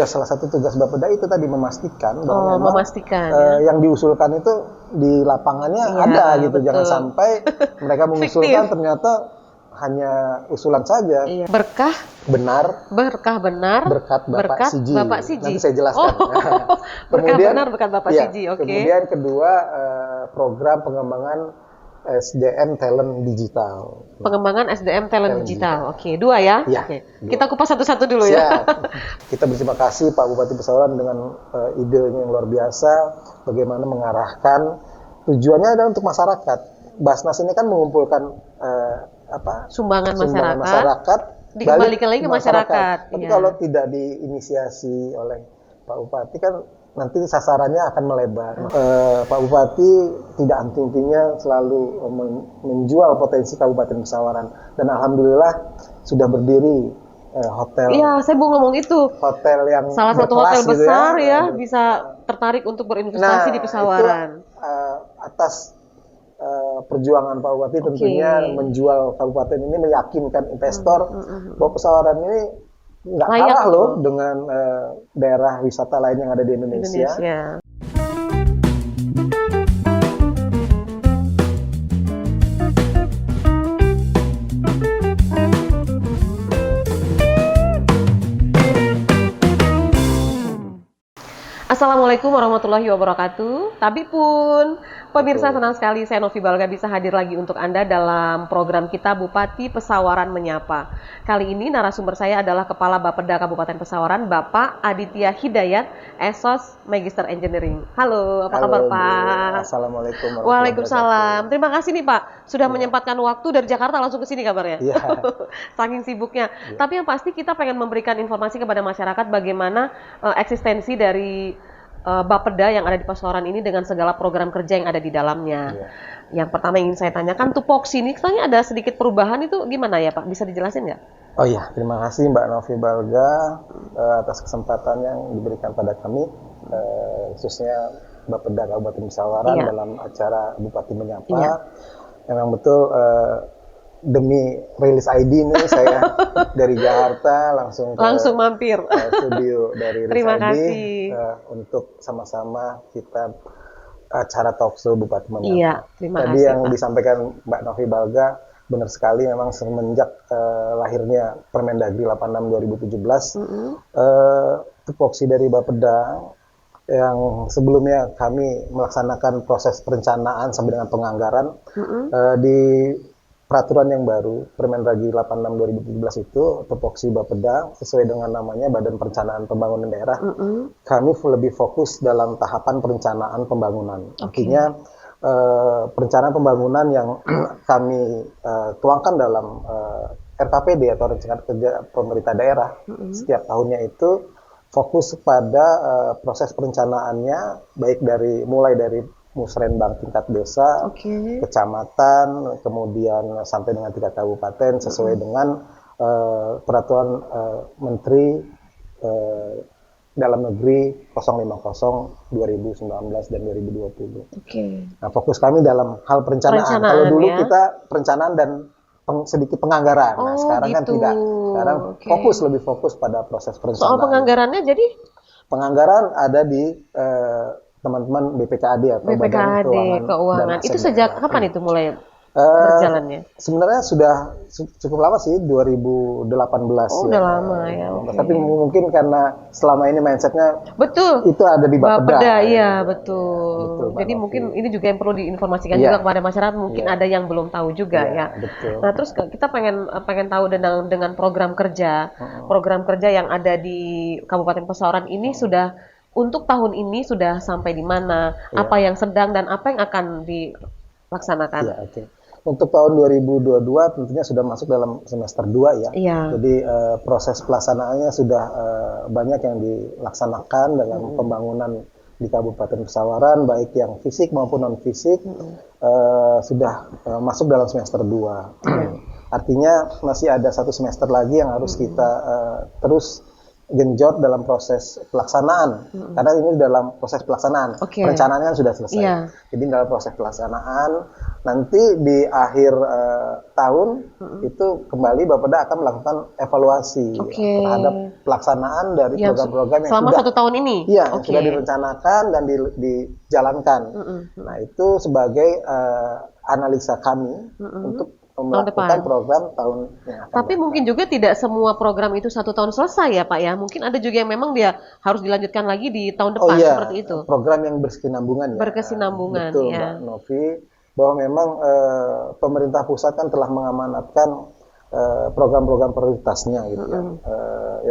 salah satu tugas Bapeda itu tadi memastikan bahwa memang memastikan ya. yang diusulkan itu di lapangannya Iya, ada gitu. betul. Jangan sampai mereka mengusulkan Fiktif. ternyata hanya usulan saja. Iya. Berkah Benar benar berkat Bapak Siji. Bapak Siji. Nanti saya jelaskan. Berkah benar berkat Bapak iya, Siji. Oke. Kemudian kedua program pengembangan SDM talent digital. Pengembangan SDM talent digital. digital. Oke, dua ya. Iya, Oke. dua. Kita kupas satu-satu dulu ya. Siap. Kita berterima kasih Pak Bupati Pesawaran dengan idenya yang luar biasa, bagaimana mengarahkan tujuannya adalah untuk masyarakat. Basnas ini kan mengumpulkan Sumbangan masyarakat. masyarakat Dikembalikan lagi ke masyarakat. Tapi Iya. kalau tidak diinisiasi oleh Pak Bupati kan nanti sasarannya akan melebar. Pak Bupati tidak henti-hentinya selalu menjual potensi Kabupaten Pesawaran, dan alhamdulillah sudah berdiri hotel. Iya, saya mau ngomong itu. Hotel yang Salah satu berkelas hotel gitu besar ya, ya. bisa tertarik untuk berinvestasi di Pesawaran. Itu, atas perjuangan Pak Bupati tentunya menjual kabupaten ini, meyakinkan investor bahwa Pesawaran ini nggak kalah loh dengan daerah wisata lain yang ada di Indonesia. Assalamualaikum warahmatullahi wabarakatuh. Tapi pun, pemirsa, senang sekali saya Novi Balga bisa hadir lagi untuk Anda dalam program kita Bupati Pesawaran Menyapa. Kali ini narasumber saya adalah Kepala Bapeda Kabupaten Pesawaran, Bapak Aditya Hidayat, Esos Magister Engineering. Halo, apa kabar Pak? Assalamualaikum warahmatullahi Waalaikumsalam. Terima kasih nih Pak, sudah menyempatkan waktu dari Jakarta langsung ke sini kabarnya. Iya. Saking sibuknya. Tapi yang pasti kita pengen memberikan informasi kepada masyarakat bagaimana eksistensi dari Bapeda yang ada di Pesawaran ini dengan segala program kerja yang ada di dalamnya. Yang pertama ingin saya tanyakan, tupoksi ini katanya ada sedikit perubahan, itu gimana ya Pak? Bisa dijelasin nggak? Oh iya, terima kasih Mbak Novi Balga atas kesempatan yang diberikan pada kami, khususnya Bapeda Kabupaten Pesawaran dalam acara Bupati Menyapa. Memang betul demi rilis ID ini saya dari Jakarta langsung mampir studio dari rilis Terima ID kasih. untuk sama-sama kita acara talkshow Bupati Menyapa. Iya, terima Tadi kasih, yang Pak. disampaikan Mbak Novi Balga benar sekali, memang semenjak lahirnya Permendagri 86 2017, tupoksi dari Bapeda yang sebelumnya kami melaksanakan proses perencanaan sampai dengan penganggaran di peraturan yang baru Permendagri 86 2017 itu, tupoksi Bapeda sesuai dengan namanya Badan Perencanaan Pembangunan Daerah. Kami lebih fokus dalam tahapan perencanaan pembangunan. Artinya perencanaan pembangunan yang kami tuangkan dalam RKPD atau Rencana Kerja Pemerintah Daerah setiap tahunnya itu fokus pada proses perencanaannya, baik mulai dari musrenbang tingkat desa, kecamatan, kemudian sampai dengan tingkat kabupaten sesuai dengan peraturan Menteri Dalam Negeri 050 2019 dan 2020. Nah, fokus kami dalam hal perencanaan. Kalau dulu kita perencanaan dan sedikit penganggaran. Nah, sekarang kan tidak. Sekarang lebih fokus pada proses perencanaan. Soal penganggarannya jadi? Penganggaran ada di teman-teman BPKAD atau Badan Keuangan. Itu sejak kapan itu mulai berjalannya? Sebenarnya sudah cukup lama sih, 2018. Udah lama ya. Tapi mungkin karena selama ini mindsetnya itu ada di Bapeda. Iya, betul. Jadi mungkin ini juga yang perlu diinformasikan juga kepada masyarakat. Mungkin ada yang belum tahu juga ya. Betul. Nah, terus kita pengen tahu dengan program kerja yang ada di Kabupaten Pesawaran ini sudah untuk tahun ini sudah sampai di mana? Apa yang sedang dan apa yang akan dilaksanakan? Untuk tahun 2022 tentunya sudah masuk dalam semester 2 ya. Jadi proses pelaksanaannya sudah banyak yang dilaksanakan dalam pembangunan di Kabupaten Pesawaran, baik yang fisik maupun non fisik, sudah masuk dalam semester 2. Artinya masih ada 1 semester lagi yang harus kita terus genjot dalam proses pelaksanaan, karena ini dalam proses pelaksanaan, Oke. perencanaannya kan sudah selesai. Iya. Jadi dalam proses pelaksanaan, nanti di akhir tahun itu kembali Bapeda akan melakukan evaluasi Oke. terhadap pelaksanaan dari Yang program-program yang selama sudah 1 tahun ini. iya, yang Oke. sudah direncanakan dan dijalankan. Nah, itu sebagai analisa kami untuk melakukan depan. program tahun yang akan Tapi datang. mungkin juga tidak semua program itu 1 tahun selesai ya Pak ya. Mungkin ada juga yang memang dia harus dilanjutkan lagi di tahun Oh depan iya, seperti itu. program yang berkesinambungan ya. Berkesinambungan, Betul, ya. Mbak Novi, bahwa memang pemerintah pusat kan telah mengamanatkan program-program prioritasnya gitu ya,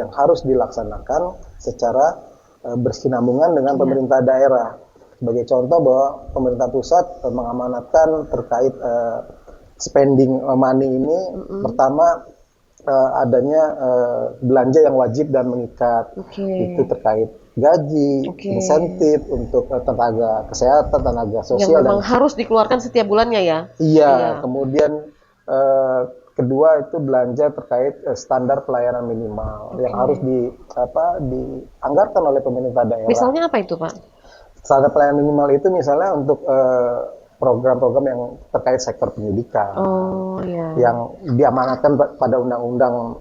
yang harus dilaksanakan secara berkesinambungan dengan pemerintah daerah. Sebagai contoh bahwa pemerintah pusat mengamanatkan terkait spending money ini, pertama adanya belanja yang wajib dan mengikat. Oke. Itu terkait gaji, Oke. insentif untuk tenaga kesehatan, tenaga Yang sosial memang dan harus dikeluarkan setiap bulannya ya. iya. Kemudian kedua itu belanja terkait standar pelayanan minimal yang harus dianggarkan oleh pemerintah daerah. Misalnya apa itu Pak? Standar pelayanan minimal itu misalnya untuk program-program yang terkait sektor pendidikan. Oh iya. Yang diamanatkan pada undang-undang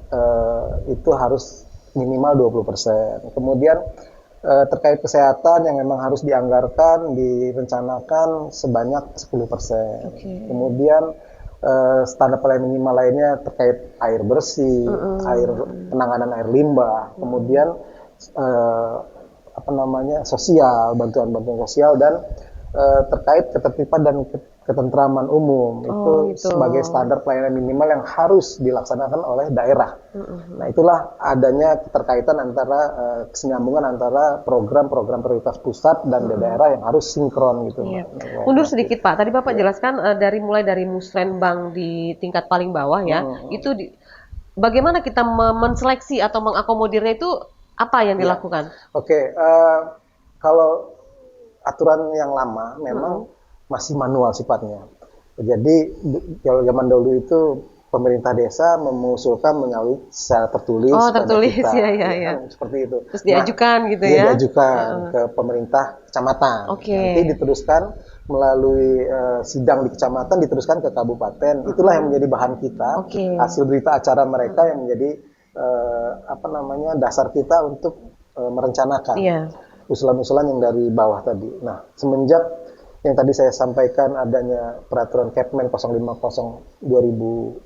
itu harus minimal 20%. Kemudian terkait kesehatan yang memang harus dianggarkan, direncanakan sebanyak 10%. Kemudian standar pelayanan minimal lainnya terkait air bersih, penanganan air limbah, kemudian sosial, bantuan-bantuan sosial dan terkait ketertiban dan ketentraman umum itu sebagai standar pelayanan minimal yang harus dilaksanakan oleh daerah. Nah, itulah adanya keterkaitan antara kesinambungan antara program-program prioritas pusat dan daerah yang harus sinkron gitu. Iya. Mundur sedikit Pak, tadi Bapak jelaskan mulai dari musrenbang di tingkat paling bawah ya, itu bagaimana kita menseleksi atau mengakomodirnya itu apa yang dilakukan? Oke, kalau aturan yang lama memang masih manual sifatnya. Jadi kalau zaman dulu itu pemerintah desa mengusulkan melalui secara tertulis. Oh, tertulis kita, ya. Kan, seperti itu. Terus diajukan gitu ya? Diajukan ke pemerintah kecamatan. Oke. Nanti diteruskan melalui sidang di kecamatan, diteruskan ke kabupaten. Itulah yang menjadi bahan kita. Hasil berita acara mereka yang menjadi dasar kita untuk merencanakan. Usulan-usulan yang dari bawah tadi. Nah, semenjak yang tadi saya sampaikan adanya peraturan Kepmen 050 2020,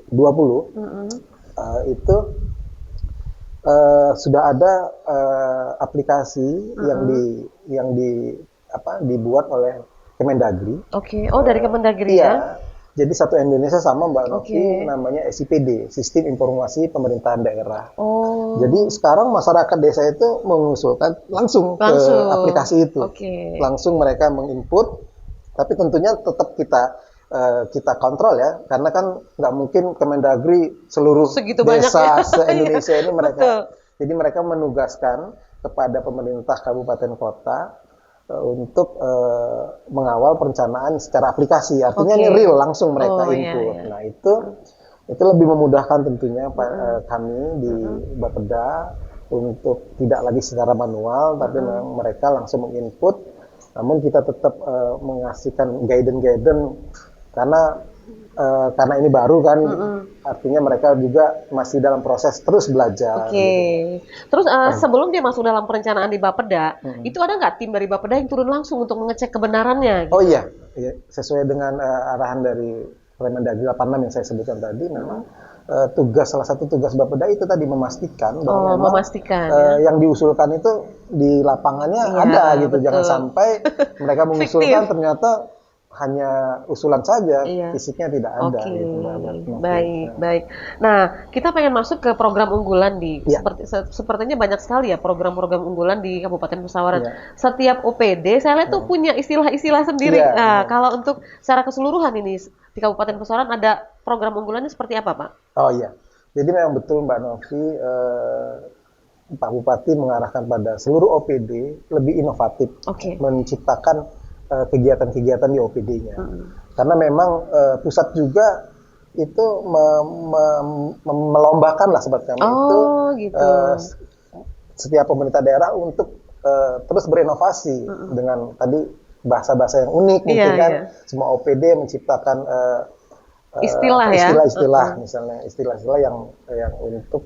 itu sudah ada aplikasi yang dibuat oleh Kemendagri. Oke, dari Kemendagri iya. ya? Jadi satu Indonesia sama Mbak Novi, namanya SIPD, Sistem Informasi Pemerintahan Daerah. Jadi sekarang masyarakat desa itu mengusulkan langsung ke aplikasi itu. Langsung mereka menginput, tapi tentunya tetap kita kontrol ya, karena kan nggak mungkin Kemendagri seluruh desa se-Indonesia ini mereka. Jadi mereka menugaskan kepada pemerintah kabupaten kota untuk mengawal perencanaan secara aplikasi, artinya ini real langsung mereka input. Nah itu lebih memudahkan tentunya kami di Bapeda untuk tidak lagi secara manual, tapi memang mereka langsung menginput. Namun kita tetap mengasihkan guidance karena ini baru kan, artinya mereka juga masih dalam proses terus belajar. Terus sebelum dia masuk dalam perencanaan di Bapeda, itu ada nggak tim dari Bapeda yang turun langsung untuk mengecek kebenarannya? Gitu? Oh iya, sesuai dengan arahan dari Permendagri 86 yang saya sebutkan tadi, memang salah satu tugas Bapeda itu tadi memastikan bahwa yang diusulkan itu di lapangannya ada gitu, jangan sampai mereka mengusulkan ternyata hanya usulan saja, fisiknya tidak ada. Baik. Nah, kita pengen masuk ke program unggulan sepertinya banyak sekali ya program-program unggulan di Kabupaten Pesawaran. Setiap OPD saya lihat tuh punya istilah-istilah sendiri. Kalau untuk secara keseluruhan ini di Kabupaten Pesawaran ada program unggulannya seperti apa, Pak? Oh iya, jadi memang betul Mbak Novi, Pak Bupati mengarahkan pada seluruh OPD lebih inovatif, menciptakan kegiatan-kegiatan di OPD-nya. Karena memang pusat juga itu melombakan lah sobat kami itu setiap pemerintah daerah untuk terus berinovasi dengan tadi bahasa-bahasa yang unik mungkin kan. Semua OPD menciptakan istilah-istilah misalnya istilah-istilah yang untuk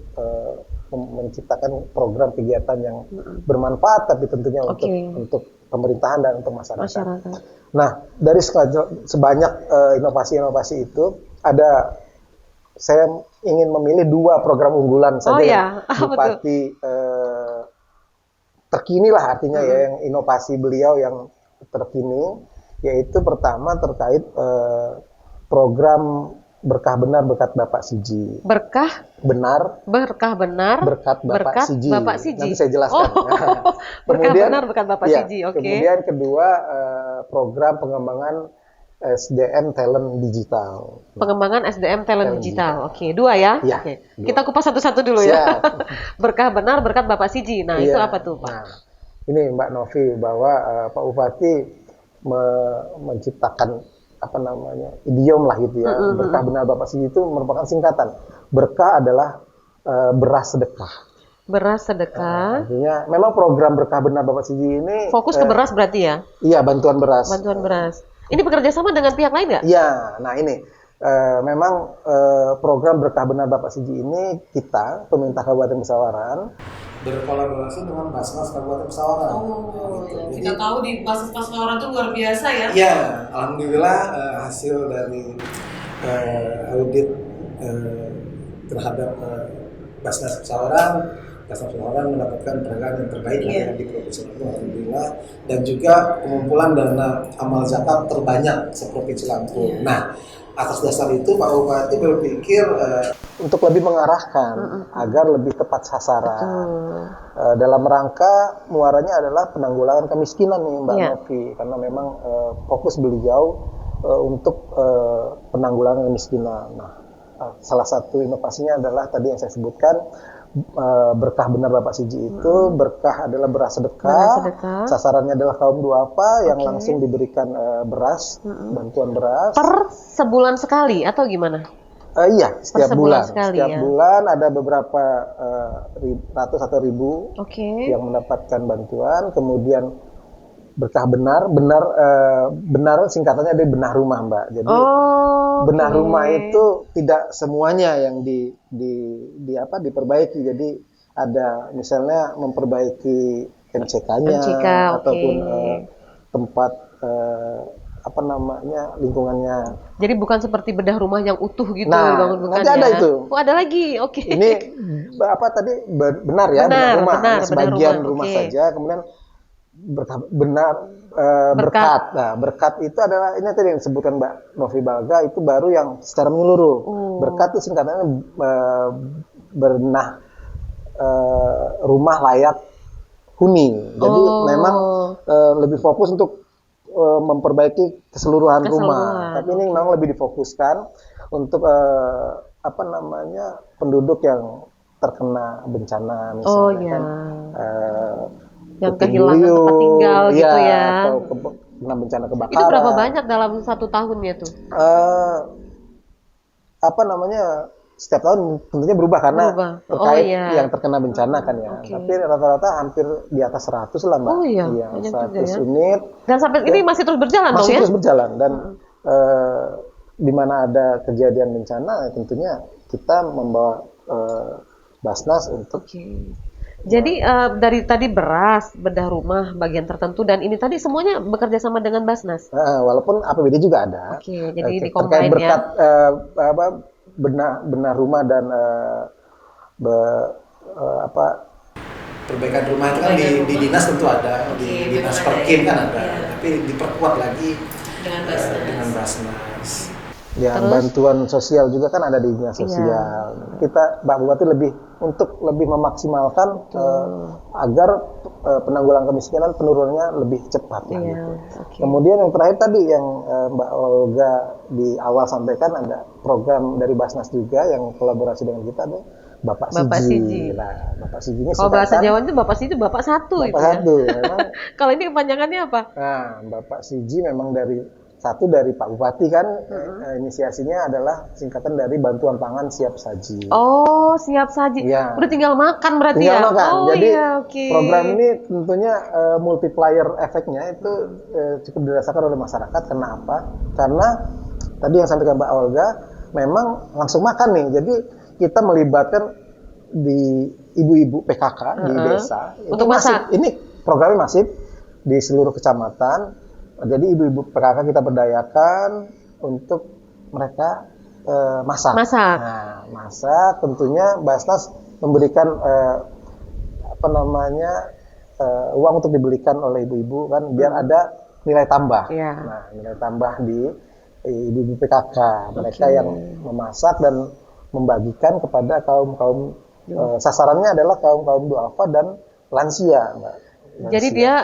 menciptakan program kegiatan yang bermanfaat tapi tentunya untuk pemerintahan dan untuk masyarakat. Nah, dari sebanyak inovasi-inovasi itu saya ingin memilih 2 program unggulan saja yang Bupati terkini lah artinya ya, yang inovasi beliau yang terkini, yaitu pertama terkait program Berkah Benar Berkat Bapak Siji. Berkah benar berkat Bapak Siji. Nanti saya jelaskan. Berkah Benar Berkat Bapak Siji. Kemudian kedua program pengembangan SDM Talent Digital. Pengembangan SDM Talent Digital. Oke, 2 ya. Kita kupas satu-satu dulu ya. Berkah Benar Berkat Bapak Siji. Nah, itu apa tuh, Pak? Nah, ini Mbak Novi, bahwa Pak Bupati menciptakan idiom lah gitu ya. Berkah Benar Bapak Siji itu merupakan singkatan. Berkah adalah beras sedekah. Beras sedekah. Artinya memang program Berkah Benar Bapak Siji ini fokus ke beras berarti ya? Iya, bantuan beras. Bantuan beras. Ini bekerja sama dengan pihak lain nggak? Iya, nah ini memang program Berkah Benar Bapak Siji ini kita, pemerintah Kabupaten Pesawaran, berkolaborasi dengan Basnas Kabupaten Pesawaran. Gitu. Kita tahu di Basnas Pesawaran itu luar biasa ya? Iya, alhamdulillah hasil dari audit terhadap Basnas Pesawaran mendapatkan penghargaan yang terbaik di Provinsi Lampung, alhamdulillah, dan juga pengumpulan dana amal zakat terbanyak se-Provinsi Lampung. Nah, atas dasar itu Pak Bupati berpikir untuk lebih mengarahkan agar lebih tepat sasaran. Dalam rangka muaranya adalah penanggulangan kemiskinan nih Mbak Novi, karena memang fokus beliau untuk penanggulangan kemiskinan. Nah, salah satu inovasinya adalah tadi yang saya sebutkan, Berkah Benar Bapak Siji itu berkah adalah beras sedekah. Sasarannya adalah kaum duafa yang langsung diberikan beras, bantuan beras. Per sebulan sekali atau gimana? Iya, setiap bulan. Sekali, setiap bulan ada beberapa ratus atau ribu yang mendapatkan bantuan. Kemudian Berkah Benar singkatannya dari benah rumah, Mbak. Jadi benah rumah itu tidak semuanya yang diperbaiki. Jadi ada misalnya memperbaiki MCK-nya ataupun tempat lingkungannya. Jadi bukan seperti bedah rumah yang utuh gitu, bangun bukan nanti ada itu. Ada lagi. Ini benar ya, benar rumah. Sebagian rumah saja, kemudian berkat. Nah, berkat itu adalah ini tadi yang disebutkan Mbak Novi Balga, itu baru yang secara menyeluruh. Berkat itu singkatannya rumah layak huni. Jadi memang lebih fokus untuk memperbaiki keseluruhan rumah. Tapi ini memang lebih difokuskan untuk penduduk yang terkena bencana misalnya yang kehilangan tempat tinggal gitu ya, atau kena bencana kebakaran. Itu berapa banyak dalam 1 tahunnya tuh? Setiap tahun tentunya berubah karena terkait yang terkena bencana kan ya. Tapi rata-rata hampir di atas 100 lah Mbak. 100 unit. Dan sampai ini masih terus berjalan masih terus berjalan dan di mana ada kejadian bencana tentunya kita membawa Basnas untuk Jadi dari tadi beras, bedah rumah, bagian tertentu, dan ini tadi semuanya bekerja sama dengan Basnas. Walaupun APBD juga ada. Jadi dikombin berkat benar rumah dan perbaikan rumah itu kan di dinas tentu ada, di dinas Perkim kan ada, tapi diperkuat lagi dengan Basnas. Ya, bantuan sosial juga kan ada di dinas sosial. Kita Mbak Bupati untuk lebih memaksimalkan agar penanggulangan kemiskinan penurunannya lebih cepat. Kemudian yang terakhir tadi yang Mbak Olga di awal sampaikan, ada program dari Basnas juga yang kolaborasi dengan kita, ada Bapak Siji. Nah, Bapak Siji ini kalau bahasa Jawa itu Bapak Siji Bapak satu. Bapak satu. Kalau ini kepanjangannya apa? Nah, Bapak Siji memang dari satu dari Pak Bupati kan, inisiasinya adalah singkatan dari Bantuan Pangan Siap Saji. Oh, siap saji. Iya. Udah tinggal makan berarti Tinggal ya? makan. Oh Jadi iya, oke. program ini tentunya multiplier efeknya itu cukup dirasakan oleh masyarakat. Karena apa? Karena tadi yang sampaikan Mbak Olga, memang langsung makan nih. Jadi kita melibatkan di ibu-ibu PKK di desa. Ini Untuk masif. masak? Ini programnya masif di seluruh kecamatan. Jadi ibu-ibu PKK kita berdayakan untuk mereka masak. Masak. Nah, masak tentunya Basnas memberikan uang untuk dibelikan oleh ibu-ibu kan biar ada nilai tambah. Iya. Nah, nilai tambah di ibu-ibu PKK. Mereka yang memasak dan membagikan kepada kaum-kaum sasarannya adalah kaum-kaum duafa dan lansia, Mbak. Jadi dia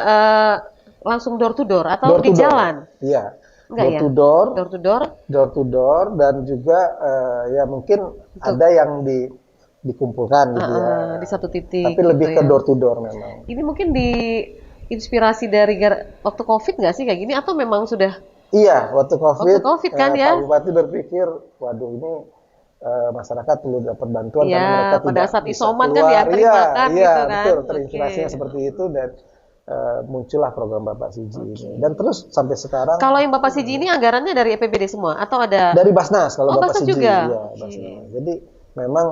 langsung door to door atau Door di to door. jalan? Iya. Enggak Door ya? to door, Door to door? door to door, dan juga ya mungkin ada yang dikumpulkan gitu ya. Di satu titik. Tapi lebih gitu ke ya. door to door memang. Ini mungkin inspirasi dari waktu COVID nggak sih kayak gini atau memang sudah? Iya, waktu COVID, kan ya? Pak Bupati berpikir, waduh ini masyarakat perlu dapat bantuan Iya, karena mereka pada tidak saat bisa isoman kan keluar. dianterin makan Iya, gitu kan. betul, terinspirasinya Oke. seperti itu dan muncullah program Bapak Siji ini. Dan terus sampai sekarang Kalau yang Bapak Siji ini anggarannya dari APBD semua atau ada? dari Basnas kalau Bapak Basnas Siji. juga? Iya, Oke. Basnas. Jadi memang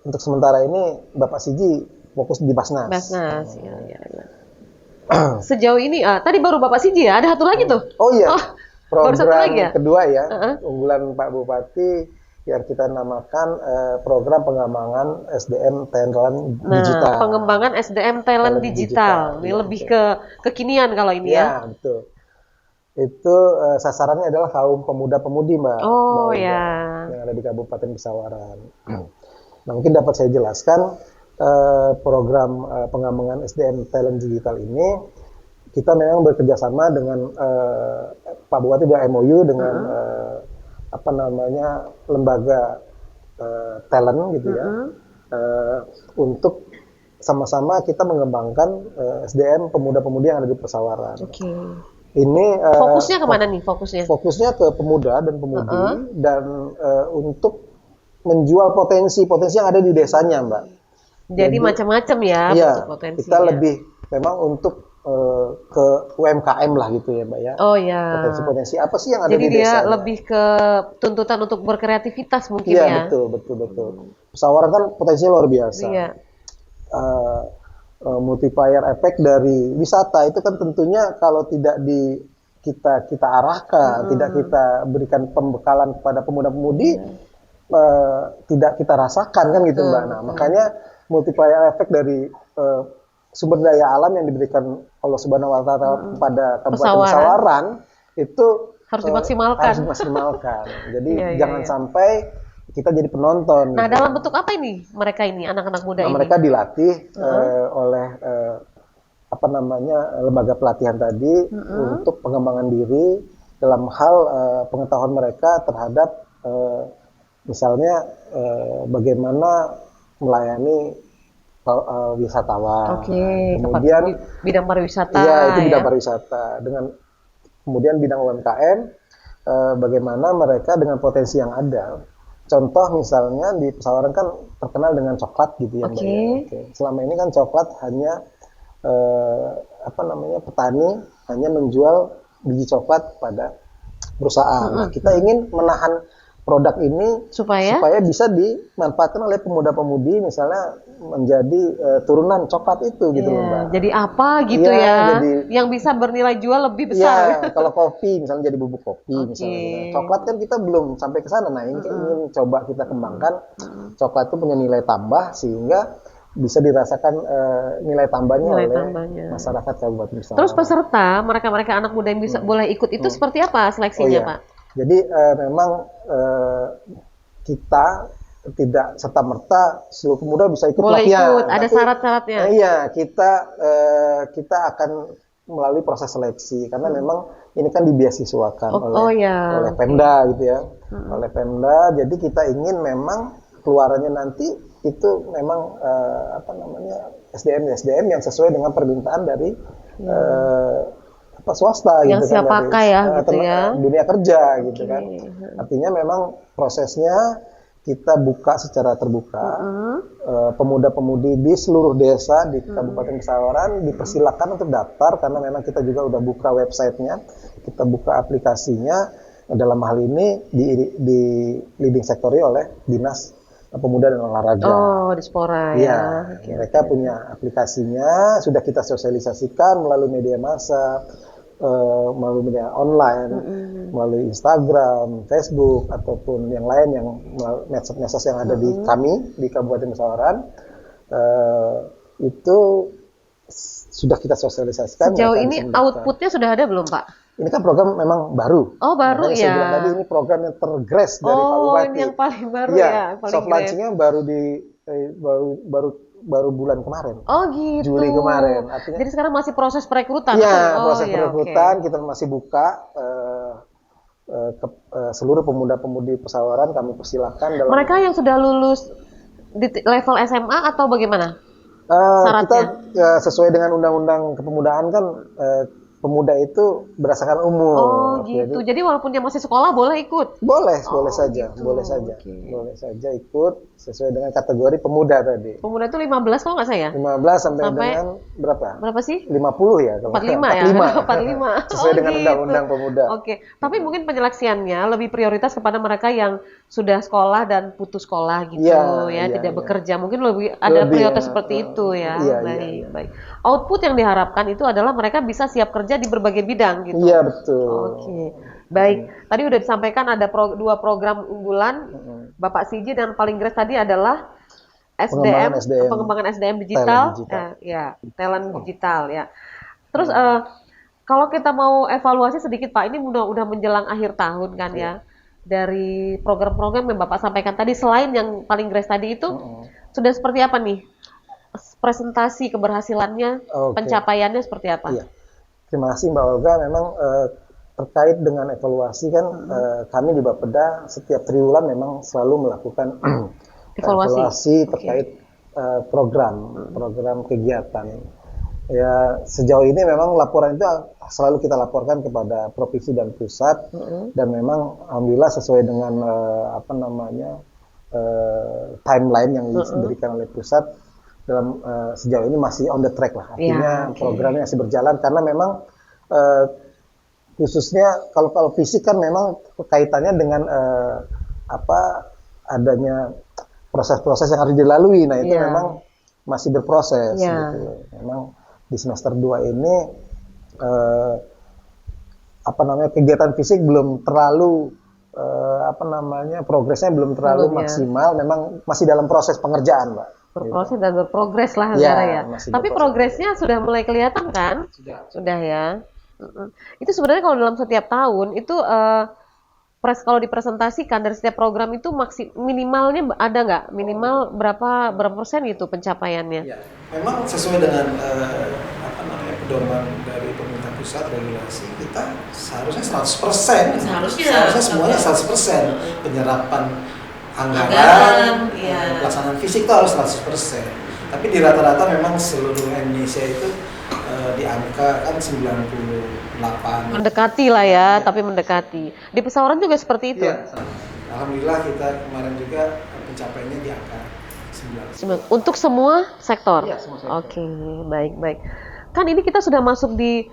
untuk sementara ini Bapak Siji fokus di Basnas. Basnas. Iya, iya, iya. Sejauh ini, tadi baru Bapak Siji ya, ada satu lagi tuh. Oh iya, baru satu program lagi ya? kedua ya, unggulan Pak Bupati yang kita namakan program pengembangan SDM talent digital. Pengembangan SDM talent digital. Ini ya, lebih betul. ke kekinian kalau ini ya. Ya, betul. Itu sasarannya adalah kaum pemuda-pemudi, Mbak. Oh Mbak Olga, ya. yang ada di Kabupaten Pesawaran. Nah, mungkin dapat saya jelaskan program pengembangan SDM talent digital ini kita memang bekerjasama dengan Pak Bupati dan MOU dengan lembaga talent gitu ya, untuk sama-sama kita mengembangkan SDM pemuda-pemudi yang ada di Pesawaran. Oke. Ini Fokusnya kemana nih fokusnya? fokusnya ke pemuda dan pemudi dan untuk menjual potensi-potensi yang ada di desanya, Mbak. Jadi macam-macam ya Iya, bentuk potensinya. kita lebih memang untuk ke UMKM lah gitu ya, Mbak ya. Oh ya. Potensi-potensi apa sih yang ada Jadi di dia desanya? lebih ke tuntutan untuk berkreativitas mungkin Iya, ya. betul. Pesawaran kan potensinya luar biasa. Iya. Multiplier efek dari wisata itu kan tentunya kalau tidak kita arahkan, tidak kita berikan pembekalan kepada pemuda-pemudi, tidak kita rasakan kan gitu, Mbak. Nah, makanya multiplier efek dari sumber daya alam yang diberikan Allah Subhanahu wa taala kepada Kabupaten Pesawaran itu harus dimaksimalkan. Harus dimaksimalkan. Jadi Iya, jangan iya. sampai kita jadi penonton. Nah, gitu. dalam bentuk apa ini mereka ini anak-anak muda ini? Mereka dilatih oleh lembaga pelatihan tadi untuk pengembangan diri dalam hal pengetahuan mereka terhadap misalnya bagaimana melayani wisatawan. Oke, Kemudian bidang pariwisata. iya, itu bidang pariwisata. Dengan kemudian bidang UMKM, bagaimana mereka dengan potensi yang ada. Contoh misalnya di Pesawaran kan terkenal dengan coklat gitu ya, Mbak. Ya. Oke. Selama ini kan coklat hanya petani hanya menjual biji coklat pada perusahaan. Nah, kita ingin menahan produk ini supaya bisa dimanfaatkan oleh pemuda-pemudi misalnya menjadi turunan coklat itu gitu loh, Mbak. Jadi apa gitu ya? Yang bisa bernilai jual lebih besar. Ya, kalau kopi misalnya jadi bubuk kopi misalnya. Coklat kan kita belum sampai ke sana. Nah, ini ingin coba kita kembangkan coklat itu punya nilai tambah sehingga bisa dirasakan nilai tambahnya oleh masyarakat Kabupaten Pesawaran. Terus peserta, mereka-mereka anak muda yang bisa boleh ikut itu seperti apa seleksinya, Pak? Jadi memang kita tidak serta-merta seluruh pemuda bisa ikut pelatihan. Ikut, ada syarat-syaratnya. Iya, kita akan melalui proses seleksi karena memang ini kan dibeasiswakan oleh Pemda gitu ya. Oleh Pemda, jadi kita ingin memang keluarannya nanti itu memang SDM yang sesuai dengan permintaan dari apa swasta yang gitu kan, siap pakai ya gitu ya. dunia kerja gitu kan. Oke. Artinya memang prosesnya kita buka secara terbuka. Pemuda-pemudi di seluruh desa di Kabupaten Pesawaran dipersilakan untuk daftar, karena memang kita juga udah buka websitenya, kita buka aplikasinya. Dalam hal ini di leading sectori oleh Dinas Pemuda dan Olahraga. Oh, Dispora ya. Iya, mereka punya aplikasinya, sudah kita sosialisasikan melalui media massa, melalui media online, melalui Instagram, Facebook, ataupun yang lain, yang medsos-medsos yang ada di kami di Kabupaten Pesawaran, itu sudah kita sosialisasikan. Sejauh ini outputnya sudah ada belum, Pak? Ini kan program memang baru. Oh, baru. Makanya ya. Saya bilang tadi ini program yang tergres dari Pak Bupati. Oh, ini yang paling baru ya. Paling soft launching-nya baru bulan kemarin. Oh gitu. Juli kemarin. Artinya, jadi sekarang masih proses perekrutan. Iya, proses perekrutan. Kita masih buka seluruh pemuda-pemudi Pesawaran, kami persilahkan. Mereka yang sudah lulus di level SMA atau bagaimana? Kita sesuai dengan undang-undang kepemudaan kan, pemuda itu berdasarkan umur. Oh gitu. Jadi walaupun dia masih sekolah boleh ikut? Boleh saja, gitu. boleh saja ikut sesuai dengan kategori pemuda tadi. Pemuda itu 15 kalau nggak saya? 15 sampai dengan berapa? Berapa sih? 50 ya? 45 ya? 45. Sesuai dengan undang-undang pemuda. Oke. Tapi mungkin penyeleksiannya lebih prioritas kepada mereka yang sudah sekolah dan putus sekolah gitu ya, tidak bekerja. Mungkin lebih ada prioritas seperti itu ya. Baik. Output yang diharapkan itu adalah mereka bisa siap kerja di berbagai bidang gitu. Iya, betul. Oke. Baik. Tadi udah disampaikan ada dua program unggulan Bapak Siji, dan paling gres tadi adalah pengembangan SDM digital. Talent digital ya. Terus kalau kita mau evaluasi sedikit Pak, ini udah menjelang akhir tahun kan ya. Dari program-program yang Bapak sampaikan tadi, selain yang paling gres tadi itu, sudah seperti apa nih? Presentasi keberhasilannya, pencapaiannya seperti apa? Iya. Terima kasih Mbak Olga. Memang terkait dengan evaluasi kan, kami di Bapeda setiap triwulan memang selalu melakukan evaluasi terkait program kegiatan. Ya, sejauh ini memang laporan itu selalu kita laporkan kepada provinsi dan pusat, dan memang alhamdulillah sesuai dengan timeline yang diberikan oleh pusat. Dalam sejauh ini masih on the track lah, artinya programnya masih berjalan, karena memang khususnya kalau fisik kan memang kaitannya dengan adanya proses-proses yang harus dilalui. Nah itu memang masih berproses gitu. Memang di semester 2 ini kegiatan fisik belum terlalu progresnya belum terlalu maksimal. Memang masih dalam proses pengerjaan, Mbak. Berproses dan berprogres lah ya. Tapi progresnya sudah mulai kelihatan kan? Sudah ya. Itu sebenarnya kalau dalam setiap tahun itu kalau dipresentasikan dari setiap program itu minimalnya ada nggak? Minimal berapa persen gitu pencapaiannya? Ya, memang sesuai dengan pedoman dari pemerintah pusat, regulasi, kita seharusnya 100%. Seharusnya semuanya 100%. Penyerapan anggaran, pelaksanaan fisik itu harus 100%. Tapi di rata-rata memang seluruh Indonesia itu di angka kan 98. Mendekati lah ya, tapi mendekati. Di Pesawaran juga seperti itu. Ya, alhamdulillah kita kemarin juga pencapaiannya di angka 9. Untuk semua sektor? Ya, semua sektor. Oke, baik. Kan ini kita sudah masuk di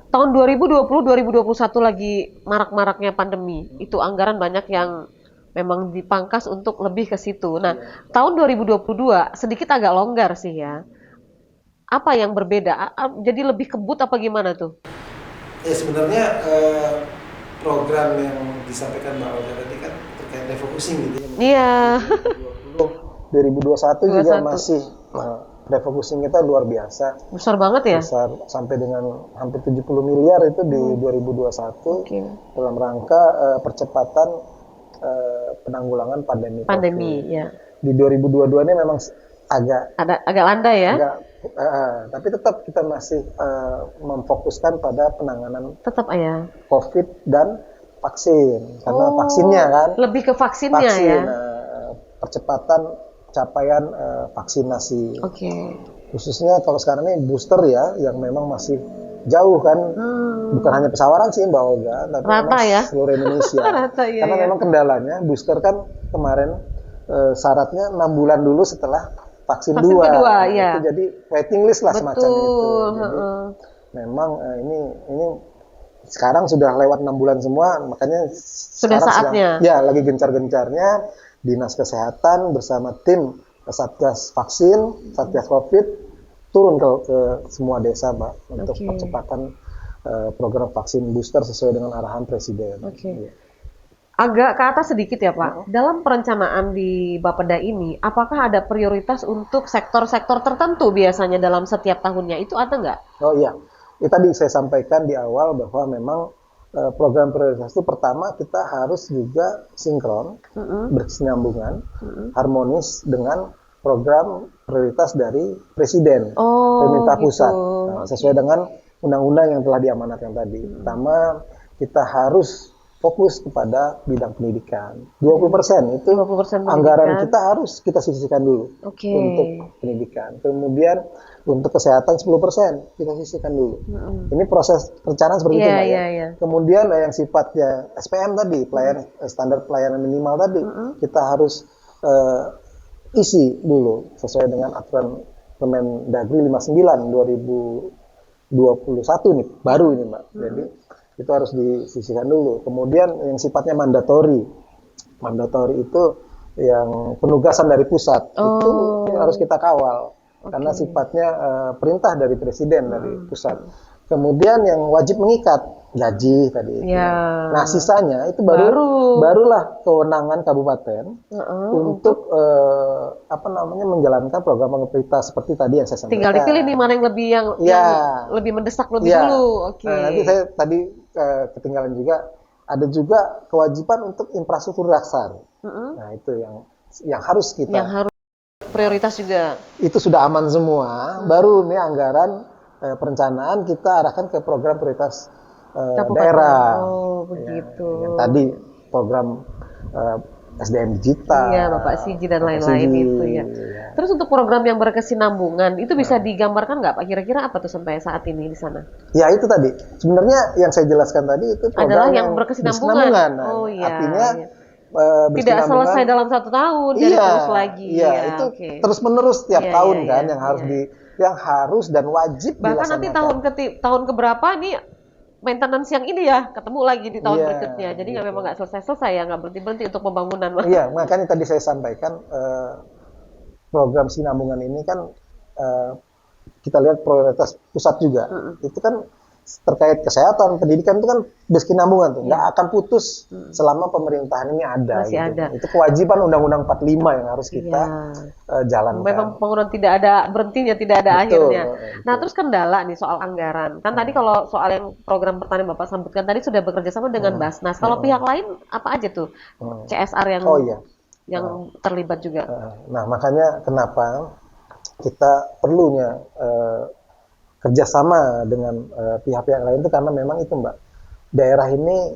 tahun 2020-2021 lagi marak-maraknya pandemi. Itu anggaran banyak yang memang dipangkas untuk lebih ke situ. Nah, tahun 2022 sedikit agak longgar sih ya. Apa yang berbeda? Jadi lebih kebut apa gimana tuh? Ya sebenarnya program yang disampaikan Mbak Olga tadi kan terkait refocusing gitu ya. Iya. 2021 juga masih refocusing kita luar biasa. Besar banget ya? Besar, sampai dengan hampir 70 miliar itu di 2021 dalam rangka percepatan penanggulangan pandemi COVID. Ya. Di 2022 ini memang agak landai ya. Tapi tetap kita masih memfokuskan pada penanganan COVID dan vaksin, karena vaksinnya kan. Lebih ke vaksinnya ya. Percepatan capaian vaksinasi. Oke. Khususnya kalau sekarang ini booster ya, yang memang masih jauh kan, bukan hanya Pesawaran sih Mbak Olga, tapi Rata memang ya? seluruh Indonesia. Rata, iya, Karena iya. memang kendalanya booster kan kemarin syaratnya 6 bulan dulu setelah vaksin Vaksin 2. kedua, Nah, iya. itu jadi waiting list lah semacam itu. Betul. Jadi Heeh. memang ini sekarang sudah lewat 6 bulan semua, makanya Sudah sekarang saatnya. ya lagi gencar-gencarnya Dinas Kesehatan bersama tim Satgas Vaksin, Satgas Covid turun ke semua desa, Mbak, untuk Oke. percepatan program vaksin booster sesuai dengan arahan Presiden. Oke. Iya. Agak ke atas sedikit ya Pak. Dalam perencanaan di Bapeda ini, apakah ada prioritas untuk sektor-sektor tertentu biasanya dalam setiap tahunnya? Itu ada nggak? Oh iya, itu tadi saya sampaikan di awal bahwa memang program prioritas itu pertama kita harus juga sinkron, berkesinambungan, harmonis dengan program prioritas dari Presiden, Oh, pemerintah gitu. pusat. Nah, sesuai dengan undang-undang yang telah diamanatkan tadi. Pertama, kita harus fokus kepada bidang pendidikan. 20% itu 20% anggaran pendidikan. kita harus kita sisihkan dulu Oke. untuk pendidikan. Kemudian untuk kesehatan 10% kita sisihkan dulu. Ini proses perencanaan seperti itu, Iya, Mbak, ya. iya, iya. Kemudian yang sifatnya SPM tadi, standar pelayanan minimal tadi, kita harus isi dulu sesuai dengan aturan Permendagri 59 2021 nih, baru ini, Mbak. Jadi itu harus disisihkan dulu. Kemudian yang sifatnya mandatori itu yang penugasan dari pusat, itu harus kita kawal karena sifatnya perintah dari Presiden dari pusat. Kemudian yang wajib mengikat gaji tadi itu. Ya. Nah sisanya itu barulah kewenangan kabupaten untuk menjalankan program prioritas seperti tadi yang saya sampaikan. Tinggal dipilih nih mana yang lebih yang lebih mendesak lebih dulu. Oke. Nah, nanti saya tadi ketinggalan juga ada juga kewajiban untuk infrastruktur dasar. Nah itu yang harus kita. Yang harus prioritas juga. Itu sudah aman semua. Baru nih anggaran perencanaan kita arahkan ke program prioritas daerah. Oh begitu. Ya, yang tadi program SDM digital. Iya, Bapak Siji dan lain-lain itu ya. Terus untuk program yang berkesinambungan itu bisa digambarkan nggak Pak? Kira-kira apa tuh sampai saat ini di sana? Ya itu tadi. Sebenarnya yang saya jelaskan tadi itu program adalah yang berkesinambungan. Nah, Oh iya. artinya tidak selesai dalam 1 tahun dan terus lagi. Iya, itu terus menerus tiap tahun kan yang harus yang harus dan wajib bahkan nanti tahun keberapa nih maintenance yang ini ya ketemu lagi di tahun berikutnya. Jadi nggak memang nggak selesai ya, nggak berhenti untuk pembangunan. Iya, makanya tadi saya sampaikan program sinambungan ini kan kita lihat prioritas pusat juga. Itu kan terkait kesehatan, pendidikan itu kan berkesinambungan tuh, nggak akan putus selama pemerintahan ini ada. Masih gitu. ada. Itu kewajiban Undang-Undang 45 yang harus kita jalankan. Memang pembangunan tidak ada berhentinya, tidak ada akhirnya. Nah, terus kendala nih soal anggaran. Kan tadi kalau soal yang program pertanian Bapak sebutkan tadi sudah bekerja sama dengan Basnas. Kalau pihak lain apa aja tuh? CSR yang terlibat juga. Nah, makanya kenapa kita perlunya kerjasama dengan pihak-pihak lain itu karena memang itu Mbak, daerah ini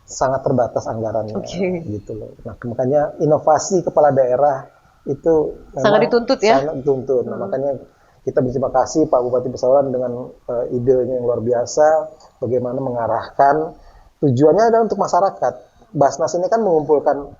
sangat terbatas anggarannya, gitu loh. Nah makanya inovasi kepala daerah itu sangat dituntut ya. Sangat dituntut. Nah makanya kita berterima kasih Pak Bupati Pesawaran dengan idenya yang luar biasa, bagaimana mengarahkan tujuannya adalah untuk masyarakat. Basnas ini kan mengumpulkan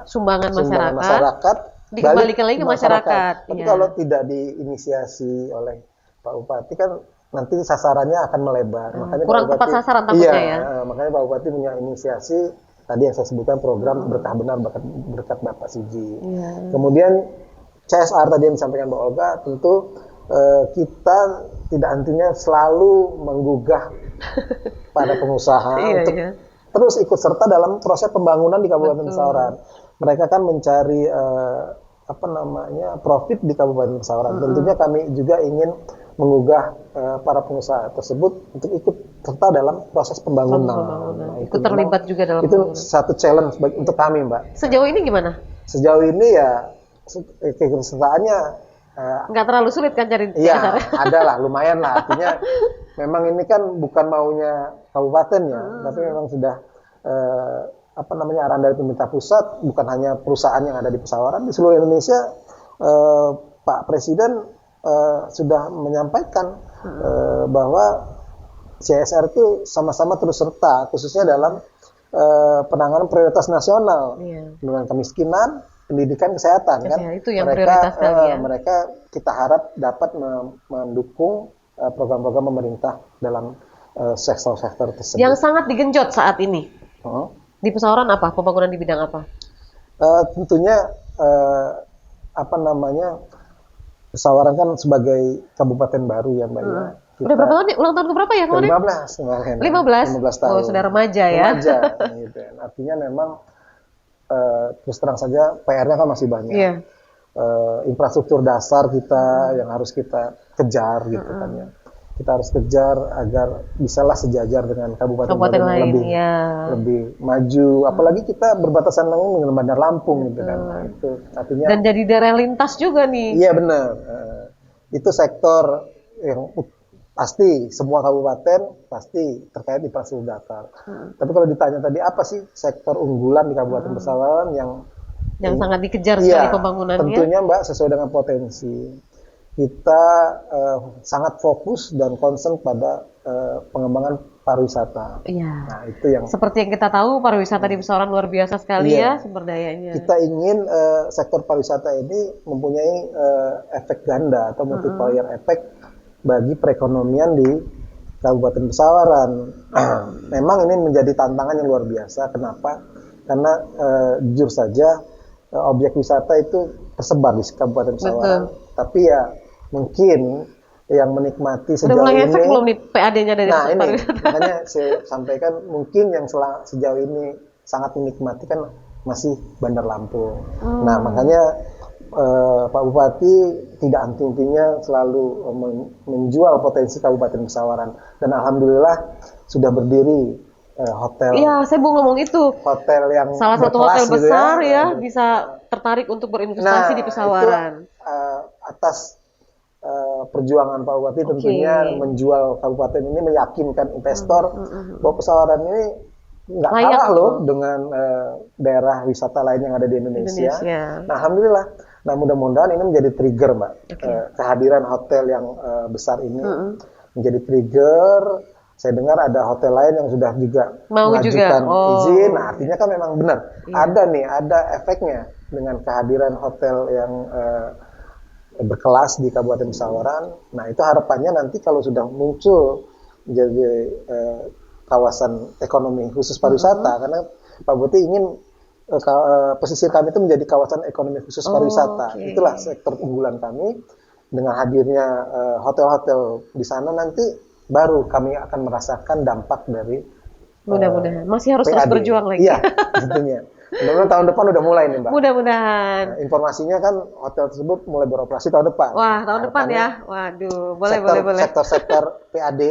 sumbangan masyarakat. Dikembalikan lagi ke masyarakat. Tapi kalau tidak diinisiasi oleh Pak Bupati kan nanti sasarannya akan melebar. Makanya kurang Pak Bupati, tepat sasaran takutnya ya. Makanya Pak Bupati punya inisiasi tadi yang saya sebutkan program berkah benar berkat Bapak Siji. Kemudian CSR tadi yang disampaikan Mbak Olga, tentu kita tidak hentinya selalu menggugah pada pengusaha untuk terus ikut serta dalam proses pembangunan di Kabupaten Pesawaran. Mereka kan mencari profit di Kabupaten Pesawaran. Tentunya kami juga ingin menggugah para pengusaha tersebut untuk ikut serta dalam proses pembangunan. Nah, ikut terlibat juga dalam itu satu challenge untuk kami, Mbak. Sejauh ini gimana? Sejauh ini ya keikutsertaannya nggak terlalu sulit kan cari iya, ada lah, lumayan lah. Artinya memang ini kan bukan maunya kabupaten ya, tapi memang sudah arahan dari pemerintah pusat, bukan hanya perusahaan yang ada di Pesawaran, di seluruh Indonesia Pak Presiden sudah menyampaikan bahwa CSR itu sama-sama terus serta, khususnya dalam penanganan prioritas nasional, penurunan kemiskinan, pendidikan, kesehatan, kan? Itu yang prioritas sekali ya. Mereka kita harap dapat mendukung program-program pemerintah dalam sektor-sektor tersebut. Yang sangat digenjot saat ini di Pesawaran apa? Pembangunan di bidang apa? Tentunya Pesawaran kan sebagai kabupaten baru ya Mbak ya. Udah berapa tahun? Ulang tahun keberapa ya kemarin? 15 kemarin. 15 tahun. Oh, sudah remaja ya. Remaja, gitu. Artinya memang terus terang saja PR-nya kan masih banyak. Iya. Infrastruktur dasar kita yang harus kita kejar gitu kan ya. Kita harus kejar agar bisalah sejajar dengan kabupaten lain, lebih maju. Apalagi kita berbatasan langsung dengan Bandar Lampung gitu kan. Nah, itu artinya. Dan jadi daerah lintas juga nih. Iya benar. Itu sektor yang pasti semua kabupaten pasti terkait infrastruktur dasar. Tapi kalau ditanya tadi apa sih sektor unggulan di Kabupaten Pesawaran yang sangat dikejar sekali pembangunannya? Tentunya Mbak sesuai dengan potensi. Kita sangat fokus dan concern pada pengembangan pariwisata. Iya. Nah, itu yang seperti yang kita tahu pariwisata di Pesawaran luar biasa sekali ya sumber dayanya. Kita ingin sektor pariwisata ini mempunyai efek ganda atau multiplier efek bagi perekonomian di Kabupaten Pesawaran. Memang ini menjadi tantangan yang luar biasa. Kenapa? Karena jujur saja objek wisata itu tersebar di Kabupaten Pesawaran. Tapi ya mungkin yang menikmati sejauh udah mulai ini. Efek belum nih PAD-nya dari pariwisata? Makanya saya sampaikan mungkin yang sejauh ini sangat menikmati kan masih Bandar Lampung. Nah makanya Pak Bupati tidak henti-hentinya selalu menjual potensi Kabupaten Pesawaran, dan alhamdulillah sudah berdiri hotel. Iya, saya mau ngomong itu. Hotel yang salah satu hotel besar gitu ya, bisa tertarik untuk berinvestasi di Pesawaran. Itu, atas perjuangan Pak Bupati tentunya menjual kabupaten ini, meyakinkan investor bahwa Pesawaran ini nggak kalah loh dengan daerah wisata lain yang ada di Indonesia. Nah, alhamdulillah. Nah, mudah-mudahan ini menjadi trigger, Mbak. Kehadiran hotel yang besar ini menjadi trigger. Saya dengar ada hotel lain yang sudah juga mengajukan izin. Nah, artinya kan memang benar. Ada efeknya dengan kehadiran hotel yang berkelas di Kabupaten Pesawaran. Nah, itu harapannya nanti kalau sudah muncul menjadi kawasan ekonomi khusus pariwisata, karena Pak Bupati ingin pesisir kami itu menjadi kawasan ekonomi khusus pariwisata. Itulah sektor unggulan kami. Dengan hadirnya hotel-hotel di sana nanti baru kami akan merasakan dampak dari mudah-mudahan masih harus terus berjuang lagi. Iya, tentunya. Mudah-mudahan tahun depan udah mulai nih, Mbak. Mudah-mudahan. Informasinya kan hotel tersebut mulai beroperasi tahun depan. Wah, tahun depan ya. Waduh, boleh. Sektor-sektor PAD,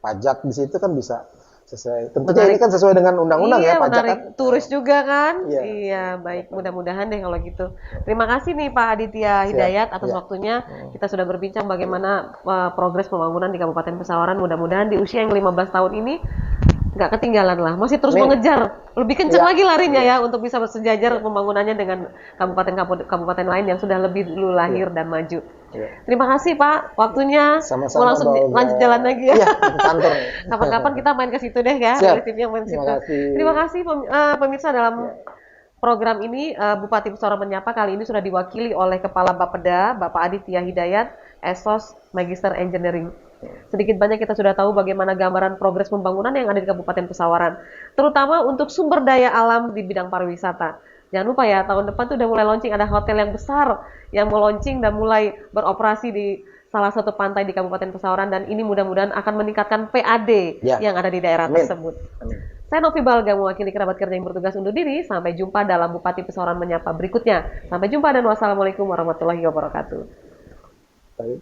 pajak di situ kan bisa sesuai. Tentunya ini kan sesuai dengan undang-undang ya, pajak kan. Turis juga kan. Iya, baik. Mudah-mudahan deh kalau gitu. Terima kasih nih Pak Aditya Hidayat atas waktunya. Kita sudah berbincang bagaimana progres pembangunan di Kabupaten Pesawaran. Mudah-mudahan di usia yang 15 tahun ini nggak ketinggalan lah, masih terus mengejar, lebih kencang lagi larinya ya untuk bisa bersejajar pembangunannya dengan kabupaten lain yang sudah lebih dulu lahir dan maju. Terima kasih Pak, waktunya. Sama-sama, mau langsung lanjut jalan lagi ya. Kantor. Kapan-kapan kita main ke situ deh ya, resipnya main situ. Terima kasih pemirsa, dalam program ini Bupati Pesawaran Menyapa kali ini sudah diwakili oleh Kepala Bapeda, Bapak Aditya Hidayat, Esos Magister Engineering. Sedikit banyak kita sudah tahu bagaimana gambaran progres pembangunan yang ada di Kabupaten Pesawaran, terutama untuk sumber daya alam di bidang pariwisata. Jangan lupa ya, tahun depan tuh udah mulai launching, ada hotel yang besar yang mau launching dan mulai beroperasi di salah satu pantai di Kabupaten Pesawaran, dan ini mudah-mudahan akan meningkatkan PAD yang ada di daerah tersebut. Saya Novi Balga mewakili kerabat kerja yang bertugas undur diri. Sampai jumpa dalam Bupati Pesawaran Menyapa berikutnya. Sampai jumpa dan wassalamualaikum warahmatullahi wabarakatuh. Baik,